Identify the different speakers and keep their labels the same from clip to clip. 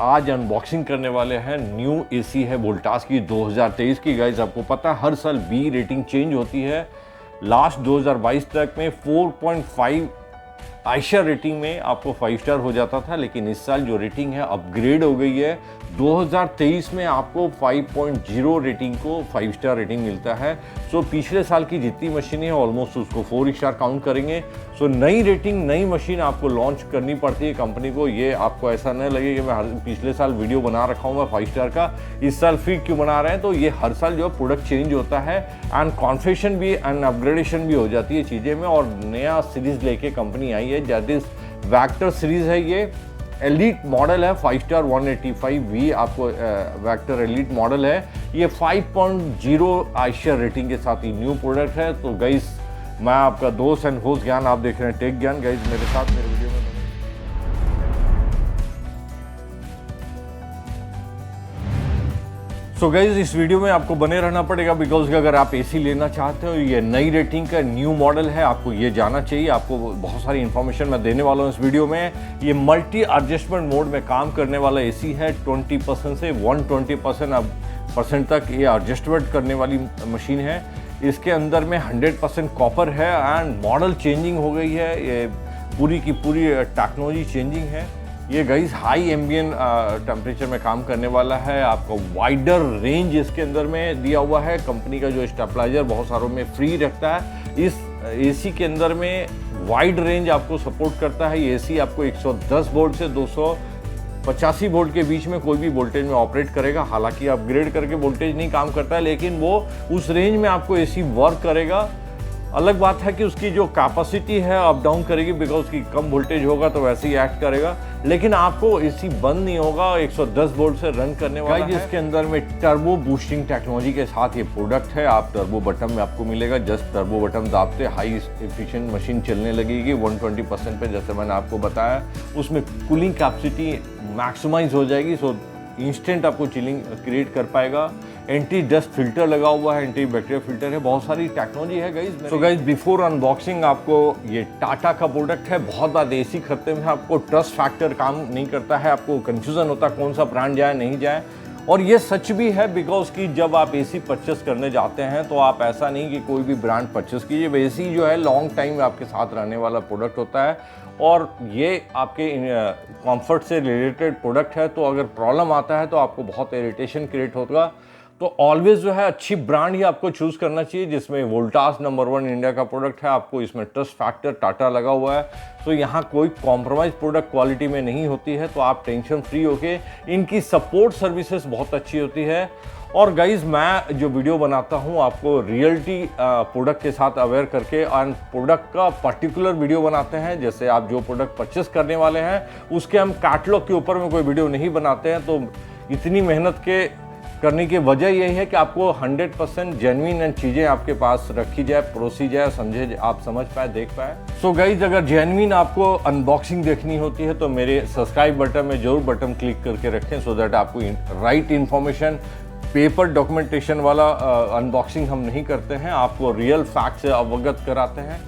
Speaker 1: आज अनबॉक्सिंग करने वाले हैं न्यू एसी है वोल्टास की 2023 की। गाइस आपको पता है हर साल बी रेटिंग चेंज होती है। लास्ट 2022 तक में 4.5 आयशा रेटिंग में आपको 5 स्टार हो जाता था, लेकिन इस साल जो रेटिंग है अपग्रेड हो गई है। 2023 में आपको 5.0 रेटिंग को 5 स्टार रेटिंग मिलता है। सो पिछले साल की जितनी मशीनें हैं ऑलमोस्ट उसको 4 स्टार काउंट करेंगे। सो नई रेटिंग नई मशीन आपको लॉन्च करनी पड़ती है कंपनी को। ये आपको ऐसा नहीं लगे कि मैं पिछले साल वीडियो बना रखा हूँ मैं 5 स्टार का, इस साल फिर क्यों बना रहे हैं। तो ये हर साल जो है प्रोडक्ट चेंज होता है एंड कॉन्फिगरेशन भी एंड अपग्रेडेशन भी हो जाती है चीज़ें में। और नया सीरीज लेके कंपनी आई है दैट इज वेक्टर सीरीज है। ये एलीट मॉडल है 5 स्टार 185V आपको वेक्टर एलीट मॉडल है। ये 5.0 आयशा रेटिंग के साथ ही न्यू प्रोडक्ट है। तो गाइस मैं आपका दोस्त एंड होस्ट ज्ञान, आप देख रहे हैं टेक ज्ञान। गाइस मेरे साथ मेरे वीडियो में सो गाइज इस वीडियो में आपको बने रहना पड़ेगा बिकॉज अगर आप एसी लेना चाहते हो, ये नई रेटिंग का न्यू मॉडल है, आपको ये जाना चाहिए। आपको बहुत सारी इन्फॉर्मेशन मैं देने वाला हूँ इस वीडियो में। ये मल्टी एडजस्टमेंट मोड में काम करने वाला एसी है। 20% से 120% तक ये एडजस्टमेंट करने वाली मशीन है। इसके अंदर में 100% कॉपर है एंड मॉडल चेंजिंग हो गई है। ये पूरी की पूरी टेक्नोलॉजी चेंजिंग है। ये गाइस हाई एम्बिएंट टेम्परेचर में काम करने वाला है। आपको वाइडर रेंज इसके अंदर में दिया हुआ है। कंपनी का जो स्टेबलाइजर बहुत सारों में फ्री रखता है। इस एसी के अंदर में वाइड रेंज आपको सपोर्ट करता है। ये एसी आपको 110 वोल्ट से 285 वोल्ट के बीच में कोई भी वोल्टेज में ऑपरेट करेगा। हालांकि अपग्रेड करके वोल्टेज नहीं काम करता है, लेकिन वो उस रेंज में आपको एसी वर्क करेगा। अलग बात है कि उसकी जो कैपेसिटी है अप डाउन करेगी बिकॉज उसकी कम वोल्टेज होगा तो वैसे ही एक्ट करेगा, लेकिन आपको एसी बंद नहीं होगा। 110 वोल्ट से रन करने वाला है। इसके अंदर में टर्बो बूस्टिंग टेक्नोलॉजी के साथ ये प्रोडक्ट है। आप टर्बो बटन में आपको मिलेगा, जस्ट टर्बो बटन दाबते हाई एफिशिएंट मशीन चलने लगेगी 120% पे, जैसे मैंने आपको बताया। उसमें कूलिंग कैपेसिटी मैक्सिमाइज हो जाएगी। सो इंस्टेंट आपको चिलिंग क्रिएट कर पाएगा। एंटी डस्ट फिल्टर लगा हुआ है, एंटी बैक्टीरिया फिल्टर है, बहुत सारी टेक्नोलॉजी है guys. So guys before unboxing आपको ये टाटा का प्रोडक्ट है। बहुत बार एसी खरीदते में आपको ट्रस्ट फैक्टर काम नहीं करता है, आपको कंफ्यूजन होता है कौन सा ब्रांड जाए नहीं जाए। और ये सच भी है बिकॉज कि जब आप एसी परचेस करने जाते हैं तो आप ऐसा नहीं कि कोई भी ब्रांड परचेस कीजिए। एसी जो है लॉन्ग टाइम आपके साथ रहने वाला प्रोडक्ट होता है और ये आपके कंफर्ट से रिलेटेड प्रोडक्ट है। तो अगर प्रॉब्लम आता है तो आपको बहुत इरिटेशन क्रिएट होगा। तो ऑलवेज जो है अच्छी ब्रांड ही आपको चूज़ करना चाहिए, जिसमें वोल्टास नंबर 1 इंडिया का प्रोडक्ट है। आपको इसमें ट्रस्ट फैक्टर टाटा लगा हुआ है। तो यहाँ कोई कॉम्प्रोमाइज़ प्रोडक्ट क्वालिटी में नहीं होती है, तो आप टेंशन फ्री होके इनकी सपोर्ट सर्विसेज बहुत अच्छी होती है। और गाइज मैं जो वीडियो बनाता हूँ आपको रियलिटी प्रोडक्ट के साथ अवेयर करके एंड प्रोडक्ट का पर्टिकुलर वीडियो बनाते हैं। जैसे आप जो प्रोडक्ट परचेस करने वाले हैं उसके हम कैटलॉग के ऊपर में कोई वीडियो नहीं बनाते हैं। तो इतनी मेहनत के करने की वजह यही है कि आपको 100% जेन्युइन एंड चीज़ें आपके पास रखी जाए, परोसी जाए, समझे, आप समझ पाए, देख पाए। सो गाइज अगर जेन्युइन आपको अनबॉक्सिंग देखनी होती है तो मेरे सब्सक्राइब बटन में जरूर बटन क्लिक करके रखें, सो दैट आपको राइट इन्फॉर्मेशन, पेपर डॉक्यूमेंटेशन वाला अनबॉक्सिंग हम नहीं करते हैं, आपको रियल फैक्ट से अवगत कराते हैं।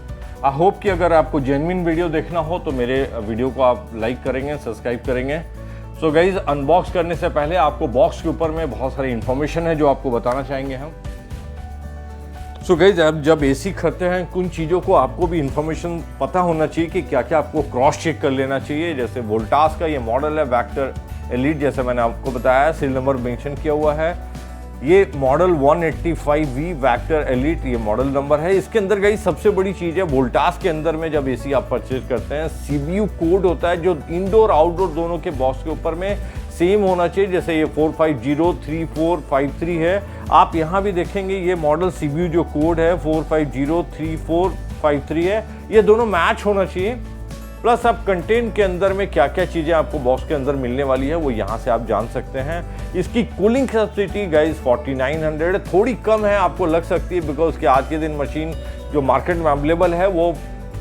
Speaker 1: आई होप कि अगर आपको जेन्युइन वीडियो देखना हो तो मेरे वीडियो को आप लाइक करेंगे, सब्सक्राइब करेंगे। सो गाइज अनबॉक्स करने से पहले आपको बॉक्स के ऊपर में बहुत सारी इन्फॉर्मेशन है जो आपको बताना चाहेंगे हम। सो गाइज आप जब एसी खरीदते हैं कुछ चीज़ों को आपको भी इन्फॉर्मेशन पता होना चाहिए कि क्या क्या आपको क्रॉस चेक कर लेना चाहिए। जैसे वोल्टास का ये मॉडल है वेक्टर एलीट, जैसे मैंने आपको बताया, सीरियल नंबर मेंशन किया हुआ है। ये मॉडल 185V वेक्टर एलीट ये मॉडल नंबर है। इसके अंदर गाइस सबसे बड़ी चीज़ है वोल्टास के अंदर में जब एसी आप परचेज करते हैं CBU कोड होता है जो इंडोर आउटडोर दोनों के बॉक्स के ऊपर में सेम होना चाहिए। जैसे ये 4503453 है, आप यहाँ भी देखेंगे ये मॉडल CBU जो कोड है 4503453 है, ये दोनों मैच होना चाहिए। प्लस आप कंटेंट के अंदर में क्या क्या चीज़ें आपको बॉक्स के अंदर मिलने वाली है वो यहाँ से आप जान सकते हैं। इसकी कूलिंग कैपेसिटी गाइस 4900 है, थोड़ी कम है, आपको लग सकती है बिकॉज कि आज के दिन मशीन जो मार्केट में अवेलेबल है वो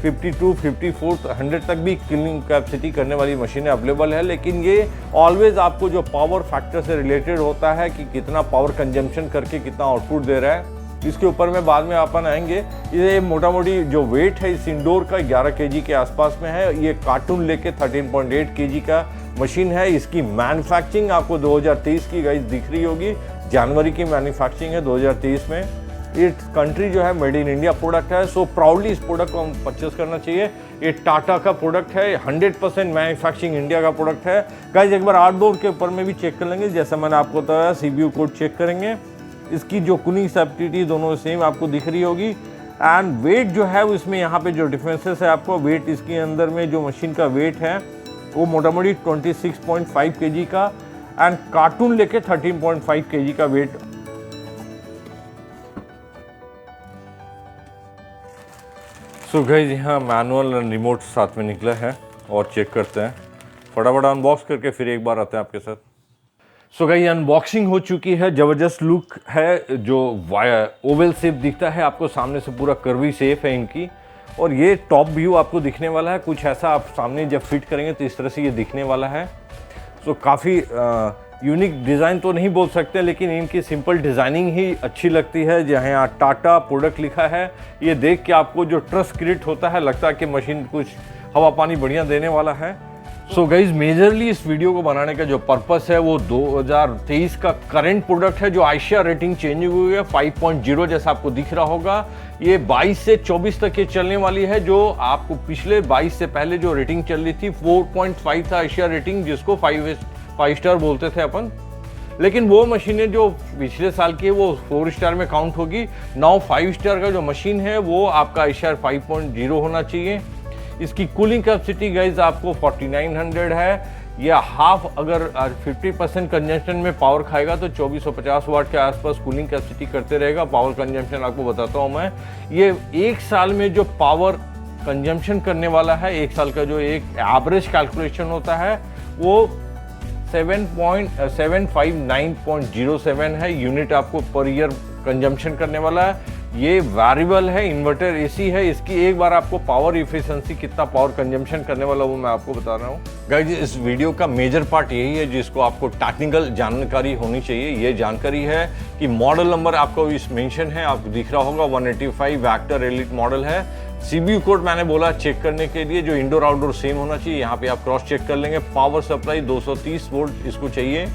Speaker 1: 52-5400 तक भी कूलिंग कैपेसिटी करने वाली मशीनें अवेलेबल है। लेकिन ये ऑलवेज आपको जो पावर फैक्टर से रिलेटेड होता है कि कितना पावर कंजम्पशन करके कितना आउटपुट दे रहा है, इसके ऊपर में बाद में अपन आएंगे। ये मोटा मोटी जो वेट है इस इंडोर का 11 kg के आसपास में है। ये कार्टून लेके 13.8 kg का मशीन है। इसकी मैन्युफैक्चरिंग आपको 2023 की गाइस दिख रही होगी, जनवरी की मैन्युफैक्चरिंग है 2023 में। ये कंट्री जो है मेड इन इंडिया प्रोडक्ट है, सो प्राउडली इस प्रोडक्ट को हम परचेस करना चाहिए। ये टाटा का प्रोडक्ट है, 100% मैन्युफैक्चरिंग इंडिया का प्रोडक्ट है। गाइस एक बार आउटडोर के ऊपर में भी चेक कर लेंगे, जैसा मैंने आपको बताया CBU कोड चेक करेंगे। इसकी जो कूलिंग स्टेबिलिटी दोनों सेम आपको दिख रही होगी। एंड वेट जो है इसमें यहाँ पे जो डिफरेंसेस है आपको, वेट इसके अंदर में जो मशीन का वेट है वो मोटा मोटी 26.5 kg का, एंड कार्टून लेके 13.5 kg का वेट। सो गाइस यहाँ मैनुअल एंड रिमोट साथ में निकला है और चेक करते हैं, फटाफट अनबॉक्स करके फिर एक बार आते हैं आपके साथ। सो गाइस अनबॉक्सिंग हो चुकी है, ज़बरदस्त लुक है, जो ओवल शेप दिखता है आपको, सामने से पूरा कर्वी शेप है इनकी। और ये टॉप व्यू आपको दिखने वाला है कुछ ऐसा, आप सामने जब फिट करेंगे तो इस तरह से ये दिखने वाला है। सो काफ़ी यूनिक डिज़ाइन तो नहीं बोल सकते, लेकिन इनकी सिंपल डिज़ाइनिंग ही अच्छी लगती है। जहाँ यहाँ टाटा प्रोडक्ट लिखा है, ये देख के आपको जो ट्रस्ट क्रिएट होता है, लगता है कि मशीन कुछ हवा पानी बढ़िया देने वाला है। सो गाइज मेजरली इस वीडियो को बनाने का जो पर्पस है वो 2023 का करंट प्रोडक्ट है, जो आयशा रेटिंग चेंज हुई है 5.0 जैसा आपको दिख रहा होगा। ये 22 से 24 तक ये चलने वाली है, जो आपको पिछले 22 से पहले जो रेटिंग चल रही थी 4.5 था आयशा रेटिंग, जिसको 5 स्टार बोलते थे अपन। लेकिन वो मशीनें जो पिछले साल की है वो 4 स्टार में काउंट होगी। नाउ 5 स्टार का जो मशीन है वो आपका आयशा 5.0 होना चाहिए। इसकी कूलिंग कैपेसिटी गाइज आपको 4900 है। या हाफ अगर 50% कंजम्पशन में पावर खाएगा तो 2450 वाट के आसपास कूलिंग कैपेसिटी करते रहेगा। पावर कंजम्पशन आपको बताता हूँ मैं, ये एक साल में जो पावर कंजम्पशन करने वाला है, एक साल का जो एक एवरेज कैलकुलेशन होता है वो 759.07 है यूनिट आपको पर ईयर कंजम्पशन करने वाला है। ये वेरिएबल है, इन्वर्टर AC है, इसकी एक बार आपको पावर इफिशिएंसी कितना पावर कंजम्पशन करने वाला वो मैं आपको बता रहा हूँ। गाइस इस वीडियो का मेजर पार्ट यही है जिसको आपको टेक्निकल जानकारी होनी चाहिए। ये जानकारी है कि मॉडल नंबर आपको इस मेंशन है, आपको दिख रहा होगा 185 वेक्टर एलिट मॉडल है। CBU कोड मैंने बोला चेक करने के लिए, जो इंडोर आउटडोर सेम होना चाहिए। यहाँ पे आप क्रॉस चेक कर लेंगे। पावर सप्लाई 230 वोल्ट इसको चाहिए।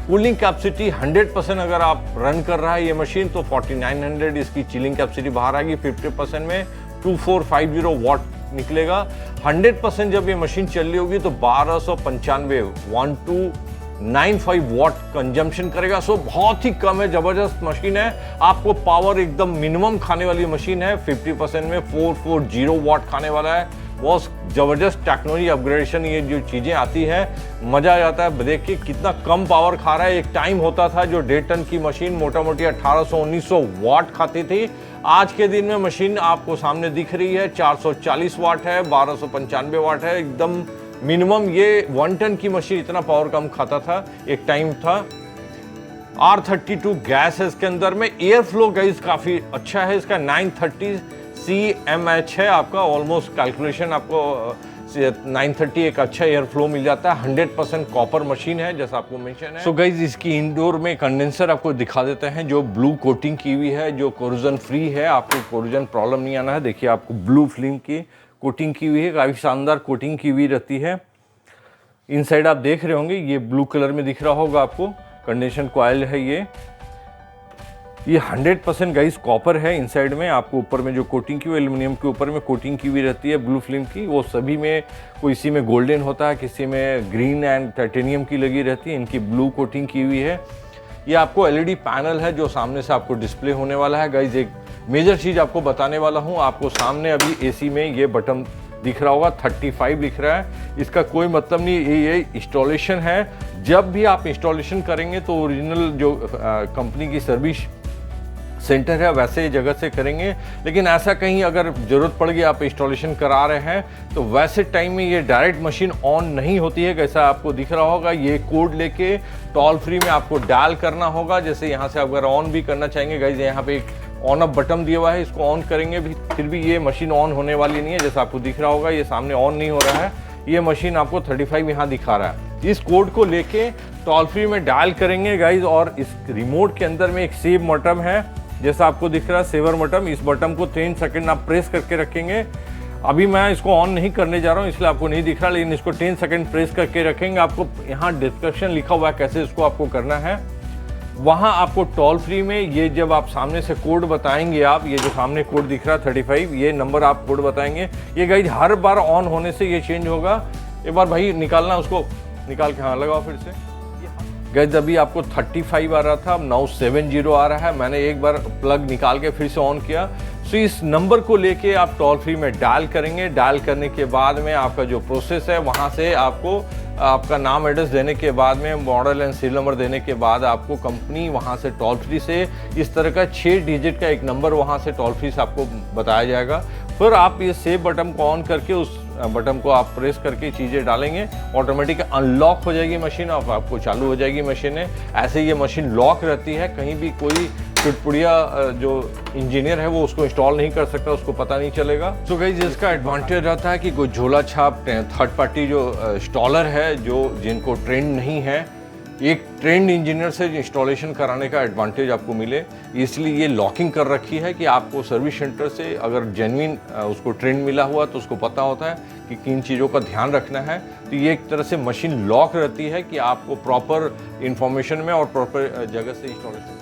Speaker 1: कूलिंग कैपेसिटी 100% अगर आप रन कर रहा है ये मशीन तो 4900 इसकी चिलिंग कैपेसिटी बाहर आएगी। 50% में 2450 वाट निकलेगा। 100% जब ये मशीन चल रही होगी तो 1295 वाट कंजम्पशन करेगा। सो बहुत ही कम है, जबरदस्त मशीन है। आपको पावर एकदम मिनिमम खाने वाली मशीन है। 50% में 440 वाट खाने वाला है। बहुत ज़बरदस्त टेक्नोलॉजी अपग्रेडेशन, ये जो चीज़ें आती है मज़ा आ जाता है देख के कितना कम पावर खा रहा है। एक टाइम होता था जो 1.5 टन की मशीन मोटा मोटी 1800-1900 वाट खाती थी। आज के दिन में मशीन आपको सामने दिख रही है 440 वाट है, 1295 वाट है, एकदम मिनिमम। ये 1 टन की मशीन इतना पावर कम खाता था, एक टाइम था। R32 गैस है इसके अंदर में। एयर फ्लो गाइस काफ़ी अच्छा है इसका, 930 CMH है आपका। ऑलमोस्ट कैलकुलेशन आपको 930 एक अच्छा एयर फ्लो मिल जाता है। 100% कॉपर मशीन है जैसा आपको मेंशन है। सो गाइज इसकी इंडोर में कंडेंसर आपको दिखा देते हैं, जो ब्लू कोटिंग की हुई है, जो कोरोजन फ्री है। आपको कोरोजन प्रॉब्लम नहीं आना है। देखिए आपको ब्लू फिल्म की कोटिंग की हुई है, काफ़ी शानदार कोटिंग की हुई रहती है। इनसाइड आप देख रहे होंगे ये ब्लू कलर में दिख रहा होगा आपको, कंडेंसर कॉइल है ये 100% गाइस कॉपर है। इनसाइड में आपको ऊपर में जो कोटिंग की हुई एल्युमिनियम के ऊपर में कोटिंग की हुई रहती है ब्लू फिल्म की, वो सभी में कोई इसी में गोल्डन होता है, किसी में ग्रीन एंड टाइटेनियम की लगी रहती है। इनकी ब्लू कोटिंग की हुई है। ये आपको LED पैनल है जो सामने से आपको डिस्प्ले होने वाला है। गाइज एक मेजर चीज़ आपको बताने वाला हूँ, आपको सामने अभी AC में ये बटन दिख रहा होगा 35 लिख रहा है। इसका कोई मतलब नहीं, ये इंस्टॉलेशन है। जब भी आप इंस्टॉलेशन करेंगे तो ओरिजिनल जो कंपनी की सर्विस सेंटर है वैसे जगह से करेंगे। लेकिन ऐसा कहीं अगर ज़रूरत पड़ गई आप इंस्टॉलेशन करा रहे हैं तो वैसे टाइम में ये डायरेक्ट मशीन ऑन नहीं होती है। कैसा आपको दिख रहा होगा, ये कोड लेके टोल फ्री में आपको डायल करना होगा। जैसे यहाँ से अगर ऑन भी करना चाहेंगे गाइज, यहाँ पे एक ऑन अप बटन दिया हुआ है, इसको ऑन करेंगे भी फिर भी ये मशीन ऑन होने वाली नहीं है। जैसा आपको दिख रहा होगा ये सामने ऑन नहीं हो रहा है, ये मशीन आपको 35 यहाँ दिखा रहा है। इस कोड को लेके टोल फ्री में डायल करेंगे गाइज, और इस रिमोट के अंदर में एक सेव बटन है जैसा आपको दिख रहा है, सेवर बटन। इस बटन को 3 सेकंड आप प्रेस करके रखेंगे अभी मैं इसको ऑन नहीं करने जा रहा हूँ इसलिए आपको नहीं दिख रहा, लेकिन इसको 10 सेकंड प्रेस करके रखेंगे। आपको यहाँ डिस्क्रिप्शन लिखा हुआ है कैसे इसको आपको करना है। वहाँ आपको टोल फ्री में ये जब आप सामने से कोड बताएंगे, आप ये जो सामने कोड दिख रहा है 35, ये नंबर आप कोड बताएंगे। ये गाइज हर बार ऑन होने से ये चेंज होगा। एक बार भाई निकालना, उसको निकाल के हाँ लगाओ फिर से। गाइज अभी आपको 35 आ रहा था, अब नाउ 70 आ रहा है। मैंने एक बार प्लग निकाल के फिर से ऑन किया। सो इस नंबर को लेके आप टोल फ्री में डायल करेंगे। डायल करने के बाद में आपका जो प्रोसेस है, वहाँ से आपको आपका नाम एड्रेस देने के बाद में, मॉडल एंड सीरियल नंबर देने के बाद आपको कंपनी वहाँ से टोल फ्री से इस तरह का 6 डिजिट का एक नंबर वहाँ से टोल फ्री से आपको बताया जाएगा। फिर आप ये सेव बटन को ऑन करके उस बटन को आप प्रेस करके चीज़ें डालेंगे, ऑटोमेटिक अनलॉक हो जाएगी मशीन और आपको चालू हो जाएगी मशीनें। ऐसे ये मशीन लॉक रहती है, कहीं भी कोई चुटपुड़िया जो इंजीनियर है वो उसको इंस्टॉल नहीं कर सकता, उसको पता नहीं चलेगा। तो गाइस इसका एडवांटेज रहता है कि कोई झोला छाप थर्ड पार्टी जो इंस्टॉलर है, जो जिनको ट्रेंड नहीं है, एक ट्रेंड इंजीनियर से इंस्टॉलेशन कराने का एडवांटेज आपको मिले। इसलिए ये लॉकिंग कर रखी है कि आपको सर्विस सेंटर से अगर जेन्युइन उसको ट्रेंड मिला हुआ तो उसको पता होता है कि किन चीज़ों का ध्यान रखना है। तो ये एक तरह से मशीन लॉक रहती है कि आपको प्रॉपर इंफॉर्मेशन में और प्रॉपर जगह से इंस्टॉलेशन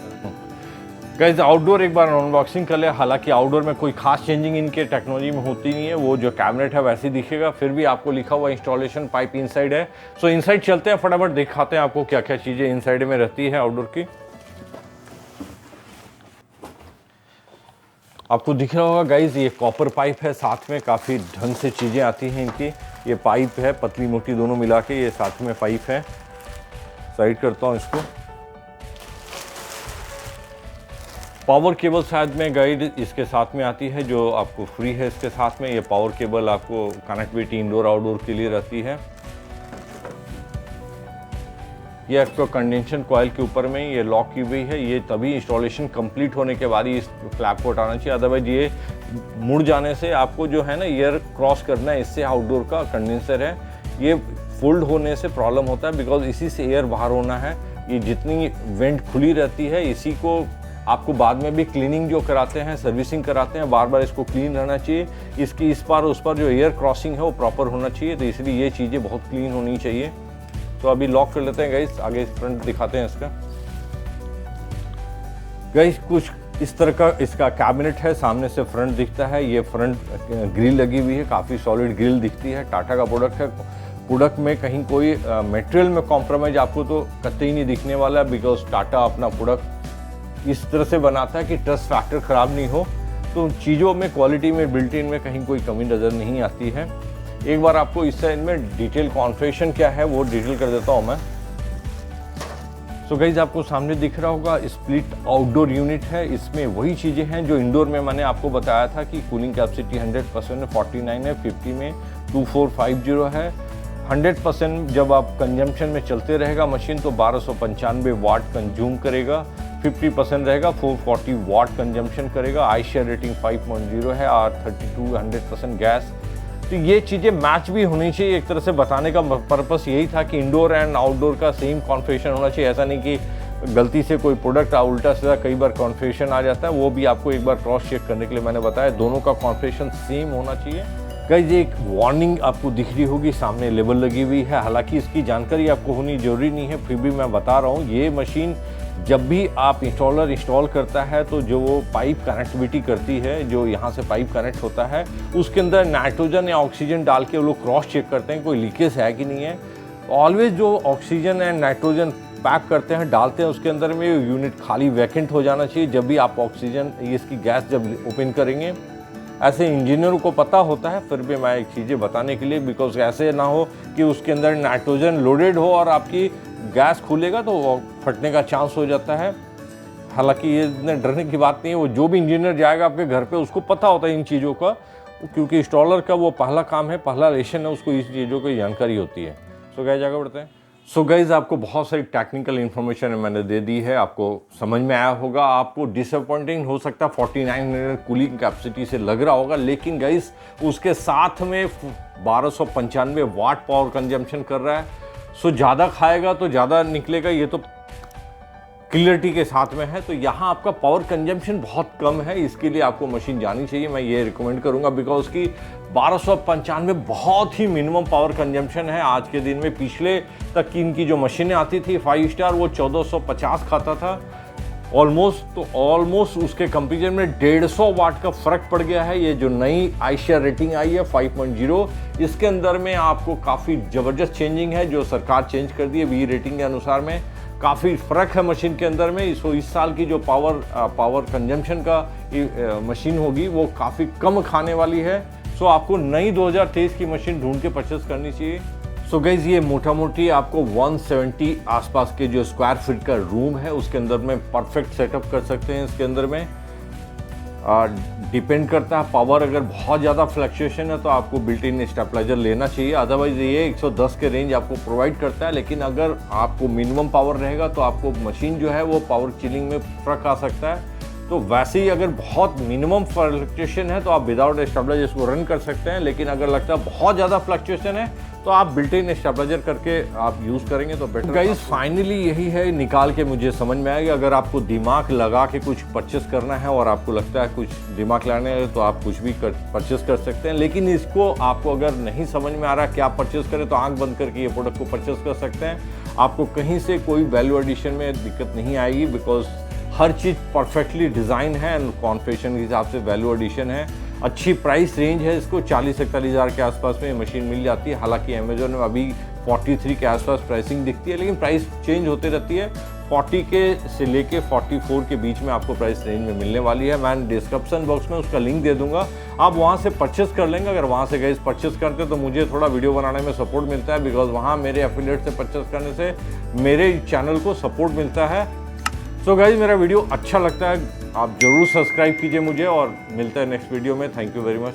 Speaker 1: गाइस। आउटडोर एक बार अनबॉक्सिंग कर ले। हालांकि आउटडोर में कोई खास चेंजिंग इनके टेक्नोलॉजी में होती नहीं है, वो जो कैबिनेट है वैसे ही दिखेगा, फिर भी आपको लिखा हुआ इंस्टॉलेशन पाइप इनसाइड है। सो इनसाइड चलते हैं, फटाफट दिखाते हैं आपको क्या क्या चीज़ें इनसाइड में रहती है आउटडोर की। आपको दिख रहा होगा गाइज, ये कॉपर पाइप है, साथ में काफ़ी ढंग से चीज़ें आती हैं इनकी। ये पाइप है, पतली मोटी दोनों मिला के ये साथ में पाइप है। साइड करता हूँ इसको। पावर केबल शायद में गाइड इसके साथ में आती है, जो आपको फ्री है इसके साथ में। ये पावर केबल आपको कनेक्टिविटी इंडोर आउटडोर के लिए रहती है। ये आपको कंडेंसर कॉइल के ऊपर में ये लॉक की हुई है। ये तभी इंस्टॉलेशन कंप्लीट होने के बाद ही इस फ्लैप को हटाना चाहिए, अदरवाइज ये मुड़ जाने से आपको जो है ना एयर क्रॉस करना है। इससे आउटडोर का कंडेंसर है, ये फोल्ड होने से प्रॉब्लम होता है, बिकॉज इसी से एयर बाहर होना है। ये जितनी वेंट खुली रहती है, इसी को आपको बाद में भी क्लीनिंग जो कराते हैं, सर्विसिंग कराते हैं, बार बार इसको क्लीन रहना चाहिए। इसकी इस पार उस पार जो एयर क्रॉसिंग है वो प्रॉपर होना चाहिए, तो इसलिए ये चीज़ें बहुत क्लीन होनी चाहिए। तो अभी लॉक कर लेते हैं गाइस, आगे फ्रंट दिखाते हैं इसका। गाइस कुछ इस तरह का इसका कैबिनेट है, सामने से फ्रंट दिखता है। ये फ्रंट ग्रिल लगी हुई है, काफ़ी सॉलिड ग्रिल दिखती है। टाटा का प्रोडक्ट है, प्रोडक्ट में कहीं कोई मटेरियल में कॉम्प्रोमाइज़ आपको तो कतई नहीं दिखने वाला है, बिकॉज टाटा अपना प्रोडक्ट इस तरह से बनाता है कि ट्रस्ट फैक्टर ख़राब नहीं हो। तो चीज़ों में, क्वालिटी में, बिल्ट इन में कहीं कोई कमी नज़र नहीं आती है। एक बार आपको इस साइड में डिटेल कॉन्फ़िगरेशन क्या है वो डिटेल कर देता हूँ मैं। सो गाइज आपको सामने दिख रहा होगा स्प्लिट आउटडोर यूनिट है। इसमें वही चीज़ें हैं जो इंडोर में मैंने आपको बताया था कि कूलिंग कैपेसिटी 100% है, 49 है, 50 में 2450 है। 100% जब आप कंजम्पशन में चलते रहेगा मशीन तो 1295 वाट कंज्यूम करेगा। 50% रहेगा 440 वाट कंजम्पशन करेगा। आई शेयर रेटिंग 5.0 है और 32 100% गैस। तो ये चीज़ें मैच भी होनी चाहिए। एक तरह से बताने का पर्पस यही था कि इंडोर एंड आउटडोर का सेम कॉन्फ़िगरेशन होना चाहिए। ऐसा नहीं कि गलती से कोई प्रोडक्ट उल्टा सीधा कई बार कॉन्फ़िगरेशन आ जाता है, वो भी आपको एक बार क्रॉस चेक करने के लिए मैंने बताया। दोनों का कॉन्फ़िगरेशन सेम होना चाहिए। गाइस एक वार्निंग आपको दिख रही होगी, सामने लेबल लगी हुई है। हालांकि इसकी जानकारी आपको होनी जरूरी नहीं है, फिर भी मैं बता रहा हूँ। ये मशीन जब भी आप इंस्टॉलर इंस्टॉल करता है तो जो वो पाइप कनेक्टिविटी करती है, जो यहाँ से पाइप कनेक्ट होता है, उसके अंदर नाइट्रोजन या ऑक्सीजन डाल के वो लोग क्रॉस चेक करते हैं कोई लीकेज है कि नहीं है। ऑलवेज जो ऑक्सीजन एंड नाइट्रोजन पैक करते हैं, डालते हैं, उसके अंदर में यूनिट खाली वैकेंट हो जाना चाहिए जब भी आप ऑक्सीजन इसकी गैस जब ओपन करेंगे। ऐसे इंजीनियरों को पता होता है, फिर भी मैं एक चीज़ें बताने के लिए, बिकॉज ऐसे ना हो कि उसके अंदर नाइट्रोजन लोडेड हो और आपकी गैस खुलेगा तो फटने का चांस हो जाता है। हालांकि ये इतने डरने की बात नहीं है, वो जो भी इंजीनियर जाएगा आपके घर पे उसको पता होता है इन चीज़ों का, क्योंकि इंस्टॉलर का वो पहला काम है, पहला लेशन है, उसको इस चीज़ों की जानकारी होती है। सो गाइस आगे बढ़ते हैं। सो गाइस आपको बहुत सारी टेक्निकल इन्फॉर्मेशन मैंने दे दी है, आपको समझ में आया होगा। आपको डिसअपॉइंटिंग हो सकता है 4900 कूलिंग कैपेसिटी से लग रहा होगा, लेकिन गाइस उसके साथ में 1295 वाट पावर कंजम्पशन कर रहा है। सो ज़्यादा खाएगा तो ज़्यादा निकलेगा, ये तो
Speaker 2: क्लियरिटी के साथ में है। तो यहाँ आपका पावर कंजम्पशन बहुत कम है, इसके लिए आपको मशीन जानी चाहिए। मैं ये रिकमेंड करूँगा बिकॉज की 1295 बहुत ही मिनिमम पावर कंजम्पशन है आज के दिन में। पिछले तक की इनकी जो मशीनें आती थी 5 स्टार वो 1450 खाता था ऑलमोस्ट उसके कंपेरिजन में 150 वाट का फ़र्क पड़ गया है। ये जो नई आईशिया रेटिंग आई है 5.0, इसके अंदर में आपको काफ़ी ज़बरदस्त चेंजिंग है जो सरकार चेंज कर दी है वी रेटिंग के अनुसार में। काफ़ी फ़र्क है मशीन के अंदर में। इस साल की जो पावर कंजम्पशन का मशीन होगी वो काफ़ी कम खाने वाली है। सो आपको नई 2023 की मशीन ढूंढ के परचेस करनी चाहिए। सो गाइज ये मोटा मोटी आपको 170 आसपास के जो स्क्वायर फीट का रूम है उसके अंदर में परफेक्ट सेटअप कर सकते हैं। इसके अंदर में डिपेंड करता है पावर, अगर बहुत ज़्यादा फ्लक्चुएशन है तो आपको बिल्ट इन स्टेबलाइजर लेना चाहिए। अदरवाइज ये 110 के रेंज आपको प्रोवाइड करता है, लेकिन अगर आपको मिनिमम पावर रहेगा तो आपको मशीन जो है वो पावर चिलिंग में फ़र्क आ सकता है। तो वैसे ही अगर बहुत मिनिमम फ्लक्चुएशन है तो आप विदाउट स्टेबलाइजर इसको रन कर सकते हैं, लेकिन अगर लगता है बहुत ज़्यादा फ्लक्चुएशन है तो आप बिल्ट इन स्टेबलाइजर करके आप यूज़ करेंगे तो बेटर। गाइस फाइनली यही है निकाल के मुझे समझ में आएगा। अगर आपको दिमाग लगा के कुछ परचेस करना है और आपको लगता है कुछ दिमाग लगाने है तो आप कुछ भी परचेस कर सकते हैं, लेकिन इसको आपको अगर नहीं समझ में आ रहा क्या परचेस करें तो आंख बंद करके ये प्रोडक्ट को परचेस कर सकते हैं। आपको कहीं से कोई वैल्यू एडिशन में दिक्कत नहीं आएगी because her cheese perfectly design है एंड कॉन्फ़िगरेशन के हिसाब से वैल्यू एडिशन है। अच्छी प्राइस रेंज है, इसको 40-41 हज़ार के आसपास में मशीन मिल जाती है। हालांकि अमेजोन में अभी 43 के आसपास प्राइसिंग दिखती है, लेकिन प्राइस चेंज होते रहती है। 40 के से लेके 44 के बीच में आपको प्राइस रेंज में मिलने वाली है। मैं डिस्क्रिप्शन बॉक्स में उसका लिंक दे दूंगा, आप वहाँ से परचेस कर लेंगे। अगर वहाँ से गाइस परचेस करते तो मुझे थोड़ा वीडियो बनाने में सपोर्ट मिलता है बिकॉज वहाँ मेरे एफिलिएट से परचेस करने से मेरे चैनल को सपोर्ट मिलता है। सो गाइज मेरा वीडियो अच्छा लगता है आप ज़रूर सब्सक्राइब कीजिए मुझे और मिलता है नेक्स्ट वीडियो में। Thank you very much.